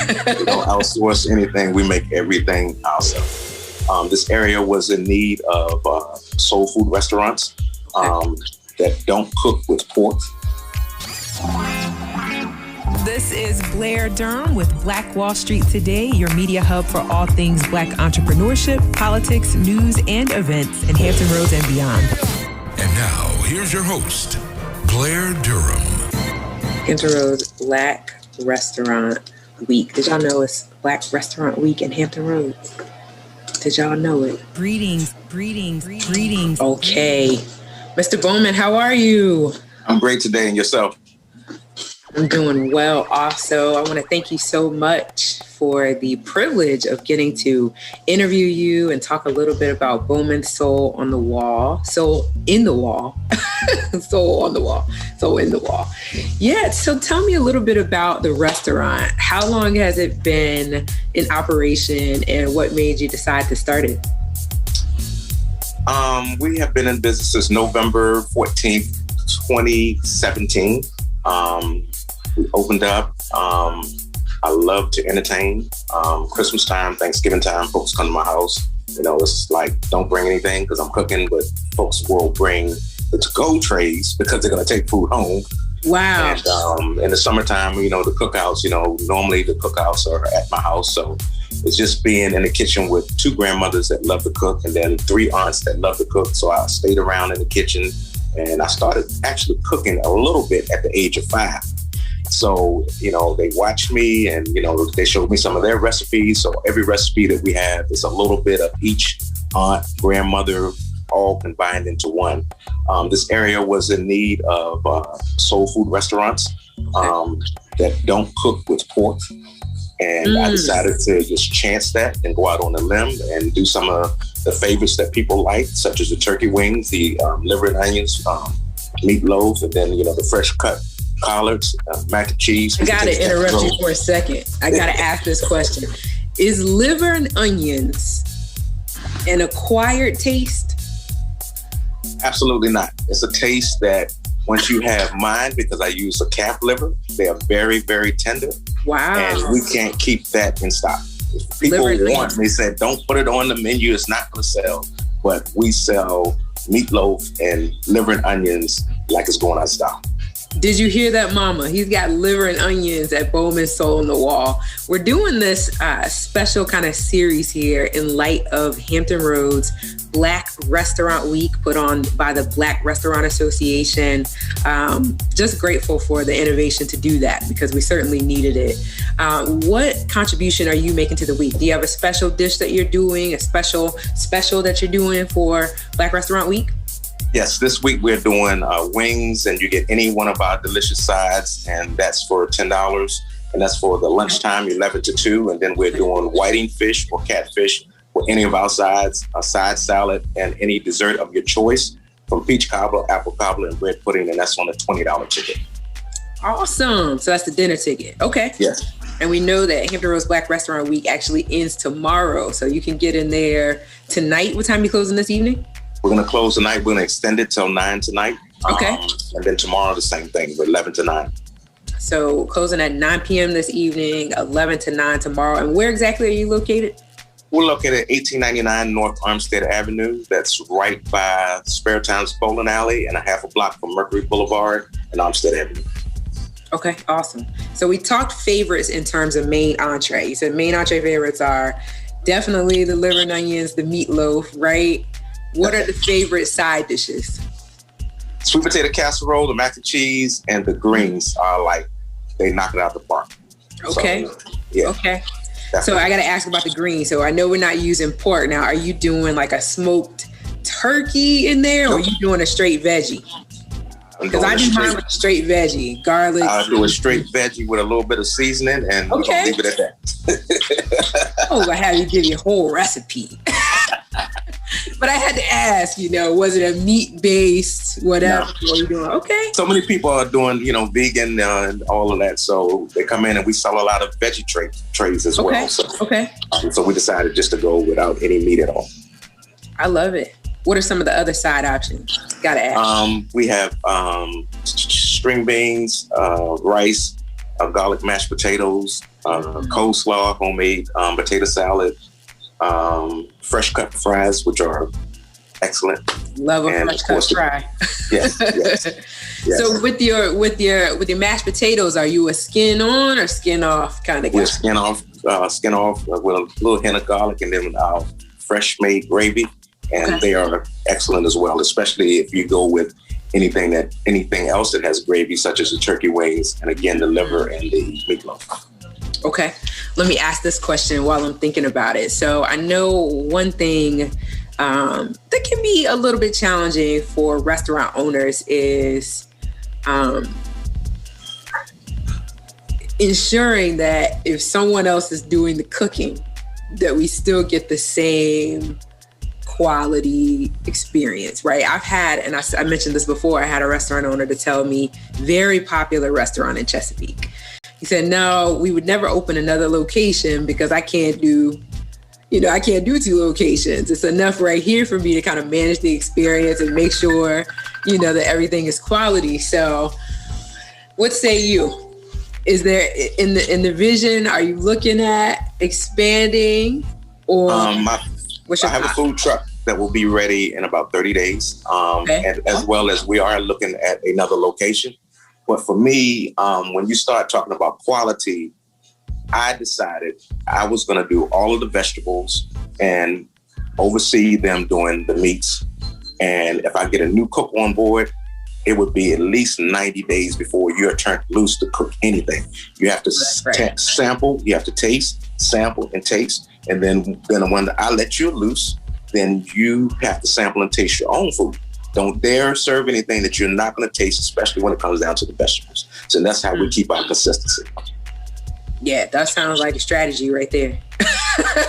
We don't outsource anything. We make everything ourselves. This area was in need of soul food restaurants that don't cook with pork. This is Blair Durham with Black Wall Street Today, your media hub for all things Black entrepreneurship, politics, news, and events in Hampton Roads and beyond. And now, here's your host, Blair Durham. Hampton Roads Black Restaurant Week. Did y'all know it's Black Restaurant Week in Hampton Roads? Did y'all know it? Greetings. Okay. Mr. Bowman, how are you? I'm great today, and yourself? I'm doing well also. I want to thank you so much for the privilege of getting to interview you and talk a little bit about Bowman's Soul on the Wall. Soul in the Wall. Soul on the Wall. Soul in the Wall. Yeah, so tell me a little bit about the restaurant. How long has it been in operation and what made you decide to start it? We have been in business since November 14th, 2017. We opened up. I love to entertain. Christmas time, Thanksgiving time, folks come to my house. You know, it's like, don't bring anything because I'm cooking, but folks will bring the to-go trays because they're going to take food home. Wow. And in the summertime, you know, the cookouts, you know, normally the cookouts are at my house. So it's just being in the kitchen with 2 grandmothers that love to cook and then 3 aunts that love to cook. So I stayed around in the kitchen and I started actually cooking a little bit at the age of 5. So, you know, they watched me and, you know, they showed me some of their recipes. So every recipe that we have is a little bit of each aunt, grandmother, all combined into one. This area was in need of soul food restaurants that don't cook with pork. And I decided to just chance that and go out on a limb and do some of the favorites that people like, such as the turkey wings, the liver and onions, meatloaf, and then, you know, the fresh cut collards, mac and cheese. I got to interrupt you for a second. I got to ask this question. Is liver and onions an acquired taste? Absolutely not. It's a taste that once you have mine, because I use a calf liver, they are very, very tender. Wow. And we can't keep that in stock. If people want, they said, don't put it on the menu. It's not going to sell. But we sell meatloaf and liver and onions like it's going out of style. Did you hear that, Mama? He's got liver and onions at Bowman's Soul on the Wall. We're doing this special kind of series here in light of Hampton Roads Black Restaurant Week put on by the Black Restaurant Association. Just grateful for the innovation to do that because we certainly needed it. What contribution are you making to the week? Do you have a special dish that you're doing, a special that you're doing for Black Restaurant Week? Yes, this week we're doing wings, and you get any one of our delicious sides, and that's for $10. And that's for the lunchtime, 11 to 2. And then we're doing whiting fish or catfish for any of our sides, a side salad, and any dessert of your choice, from peach cobbler, apple cobbler, and bread pudding, and that's on a $20 ticket. Awesome. So that's the dinner ticket. Okay. Yes. And we know that Hampton Roads Black Restaurant Week actually ends tomorrow, so you can get in there tonight. What time are you closing this evening? We're going to close tonight. We're going to extend it till 9 tonight. Okay. And then tomorrow, the same thing, 11 to 9. So closing at 9 p.m. this evening, 11 to 9 tomorrow. And where exactly are you located? We're located at 1899 North Armstead Avenue. That's right by Spare Times Bowling Alley and a half a block from Mercury Boulevard and Armstead Avenue. Okay, awesome. So we talked favorites in terms of main entree. You said main entree favorites are definitely the liver and onions, the meatloaf, right? What are the favorite side dishes? Sweet potato casserole, the mac and cheese, and the greens are like, they knock it out the park. Okay. So, yeah. Okay. Definitely. So I got to ask about the greens. So I know we're not using pork. Now, are you doing like a smoked turkey in there, or are you doing a straight veggie? Because I do mine with straight veggie, garlic. I'll do a straight veggie with a little bit of seasoning, and we'll leave it at that. Oh, I had to give you a whole recipe. But I had to ask, was it a meat-based, whatever? No. What are you doing? Okay. So many people are doing, vegan and all of that. So they come in and we sell a lot of veggie trays as well. So we decided just to go without any meat at all. I love it. What are some of the other side options? Gotta ask. We have string beans, rice, garlic mashed potatoes, coleslaw, homemade potato salad, fresh cut fries, which are excellent. Love a fresh cut fry. Yes, yes. Yes. So with your mashed potatoes, are you a skin on or skin off kind of guy? We're skin off with a little hint of garlic, and then our fresh made gravy, and they are excellent as well. Especially if you go with anything else that has gravy, such as the turkey wings, and again the liver and the meatloaf. Okay, let me ask this question while I'm thinking about it. So I know one thing that can be a little bit challenging for restaurant owners is ensuring that if someone else is doing the cooking, that we still get the same quality experience, right? I've had, and I mentioned this before, I had a restaurant owner to tell me, very popular restaurant in Chesapeake. He said, no, we would never open another location because I can't do 2 locations. It's enough right here for me to kind of manage the experience and make sure, that everything is quality. So what say you? Is there in the vision, are you looking at expanding or I have a food truck that will be ready in about 30 days. And as well as we are looking at another location. But for me, when you start talking about quality, I decided I was going to do all of the vegetables and oversee them doing the meats. And if I get a new cook on board, it would be at least 90 days before you're turned loose to cook anything. You have to sample, you have to taste, sample, and taste. And then when I let you loose, then you have to sample and taste your own food. Don't dare serve anything that you're not going to taste, especially when it comes down to the vegetables. So that's how we keep our consistency. Yeah, that sounds like a strategy right there.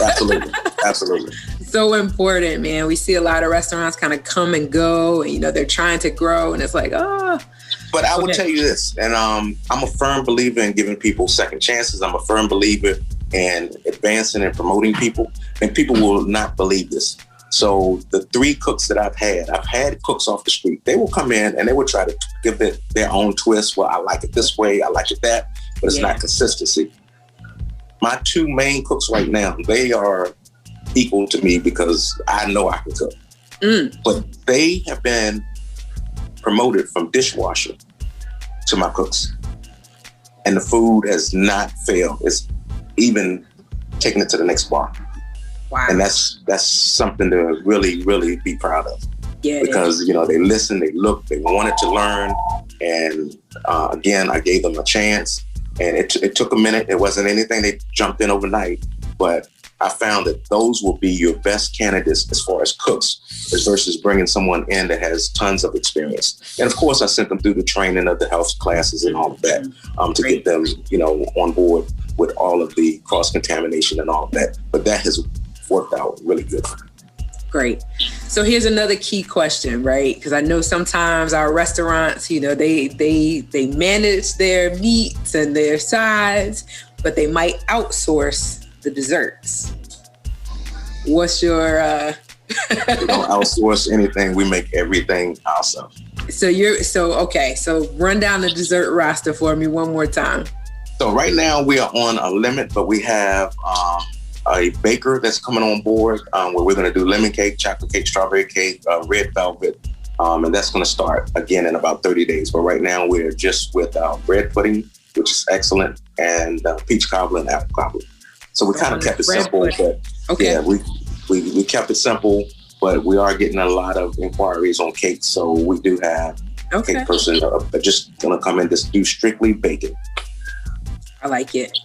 Absolutely. Absolutely. So important, man. We see a lot of restaurants kind of come and go, and they're trying to grow, and it's like, oh. But I will tell you this, and I'm a firm believer in giving people second chances. I'm a firm believer in advancing and promoting people, and people will not believe this. So the 3 cooks that I've had cooks off the street. They will come in and they will try to give it their own twist. Well, I like it this way, I like it that, but it's not consistency. My 2 main cooks right now, they are equal to me because I know I can cook. But they have been promoted from dishwasher to my cooks. And the food has not failed. It's even taking it to the next bar. Wow. And that's something to really, really be proud of. Yeah, because, they listen, they look, they wanted to learn. And again, I gave them a chance. And it took a minute. It wasn't anything they jumped in overnight. But I found that those will be your best candidates as far as cooks versus bringing someone in that has tons of experience. And of course, I sent them through the training of the health classes and all of that to get them, on board with all of the cross-contamination and all of that. But that has worked out really good. Great. So here's another key question, right? Because I know sometimes our restaurants, they manage their meats and their sides, but they might outsource the desserts. What's your We don't outsource anything. We make everything ourselves. So run down the dessert roster for me one more time. So right now we are on a limit, but we have a baker that's coming on board where we're going to do lemon cake, chocolate cake, strawberry cake, red velvet. And that's going to start again in about 30 days. But right now we're just with our bread pudding, which is excellent, and peach cobbler and apple cobbler. So we kind of kept it simple, but we kept it simple, but we are getting a lot of inquiries on cake. So we do have a cake person just going to come in to do strictly baking. I like it.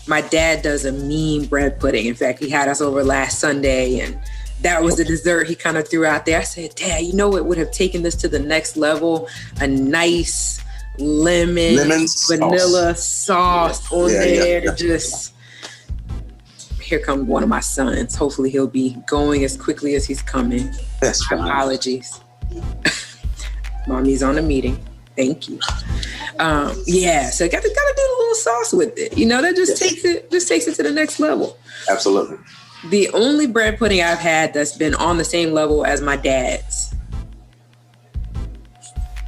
My dad does a mean bread pudding. In fact, he had us over last Sunday, and that was the dessert he kind of threw out there. I said, Dad, it would have taken this to the next level. A nice lemon vanilla sauce on there. Just, here comes one of my sons. Hopefully he'll be going as quickly as he's coming. That's fine. Apologies. Mommy's on a meeting. Thank you. So gotta do a little sauce with it. That just takes it to the next level. Absolutely. The only bread pudding I've had that's been on the same level as my dad's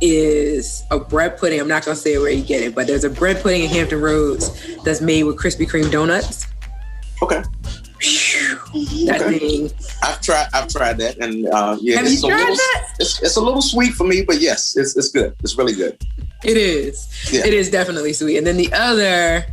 is a bread pudding. I'm not going to say where you get it, but there's a bread pudding in Hampton Roads that's made with Krispy Kreme donuts. Okay. That thing. I've tried that, and yeah. Have you tried that? It's a little sweet for me, but yes, it's good. It's really good. It is. Yeah. It is definitely sweet. And then the other,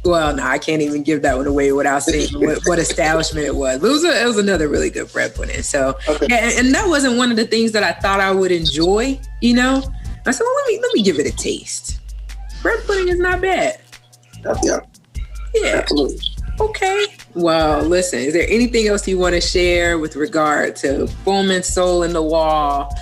well, no, I can't even give that one away without saying what establishment it was. But it was another really good bread pudding. So, okay. Yeah, and that wasn't one of the things that I thought I would enjoy. You know, I said, well, let me give it a taste. Bread pudding is not bad. Yeah. Absolutely. Okay. Well, listen, is there anything else you want to share with regard to Bowman Soul in the Wall,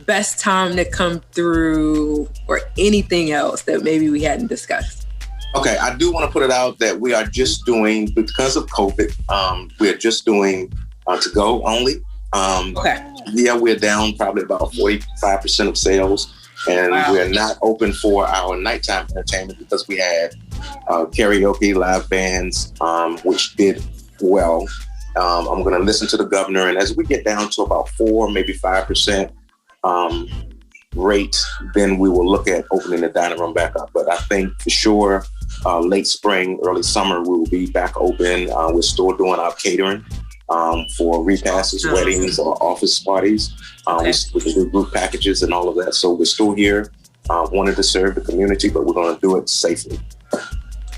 best time to come through, or anything else that maybe we hadn't discussed? Okay, I do want to put it out that we are just doing, because of COVID, we're just doing to go only. Okay. Yeah, we're down probably about 45% of sales. And we're not open for our nighttime entertainment because we had karaoke, live bands, which did well. I'm going to listen to the governor. And as we get down to about 4, maybe 5% rate, then we will look at opening the dining room back up. But I think for sure, late spring, early summer, we will be back open. We're still doing our catering for repasts, weddings, or office parties. We can do group packages and all of that. So we're still here, wanting to serve the community, but we're going to do it safely.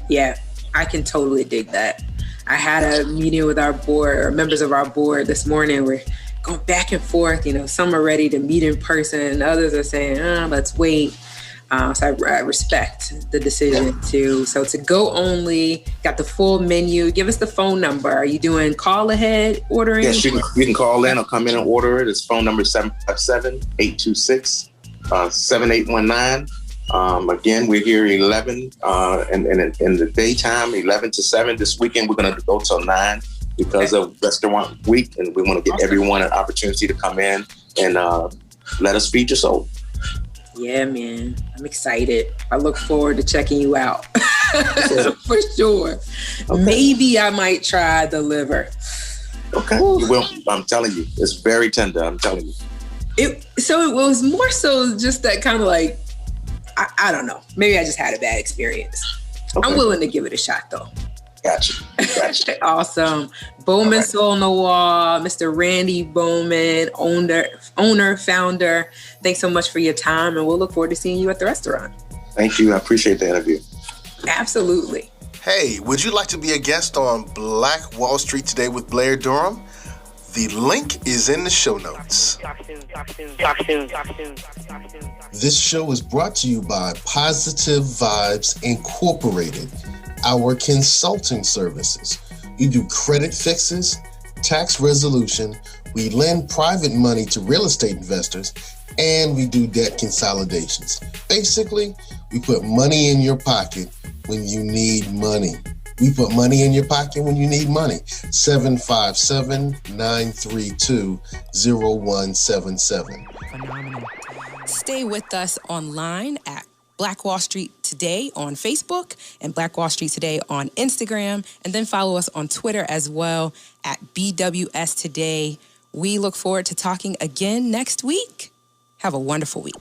Yeah, I can totally dig that. I had a meeting with our board, or members of our board this morning. We're going back and forth. You know, some are ready to meet in person. Others are saying, let's wait. So I respect the decision to go only, got the full menu. Give us the phone number. Are you doing call ahead ordering? Yes, you can call in or come in and order it. It's phone number 757-826-7819. Again, we're here 11 in the daytime, 11 to 7. This weekend, we're going to go till 9 because of Restaurant Week. And we want to give everyone an opportunity to come in and let us feed your soul. Yeah, man. I'm excited. I look forward to checking you out. For sure. Okay. Maybe I might try the liver. Okay. You will. I'm telling you. It's very tender. I'm telling you. It was more so just that kind of like, I don't know. Maybe I just had a bad experience. Okay. I'm willing to give it a shot, though. Gotcha. Awesome. Bowman Soul on the Wall, Mr. Randy Bowman, owner, founder. Thanks so much for your time, and we'll look forward to seeing you at the restaurant. Thank you. I appreciate the interview. Absolutely. Hey, would you like to be a guest on Black Wall Street Today with Blair Durham? The link is in the show notes. This show is brought to you by Positive Vibes Incorporated, our consulting services. We do credit fixes, tax resolution, we lend private money to real estate investors, and we do debt consolidations. Basically, we put money in your pocket when you need money. We put money in your pocket when you need money. 757-932-0177. Phenomenal. Stay with us online at Black Wall Street Today on Facebook and Black Wall Street Today on Instagram, and then follow us on Twitter as well at BWS Today. We look forward to talking again next week. Have a wonderful week.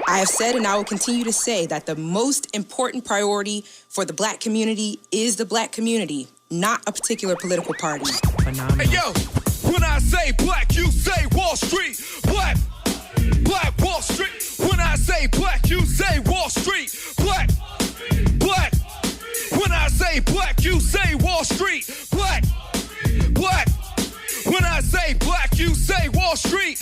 I have said, and I will continue to say, that the most important priority for the Black community is the Black community, not a particular political party. Phenomenal. Hey, yo, when I say black, you say Wall Street. Black Wall Street. When I say black, you say Wall Street. Black. When I say black, you say Wall Street. Black. When I say black, you say Wall Street.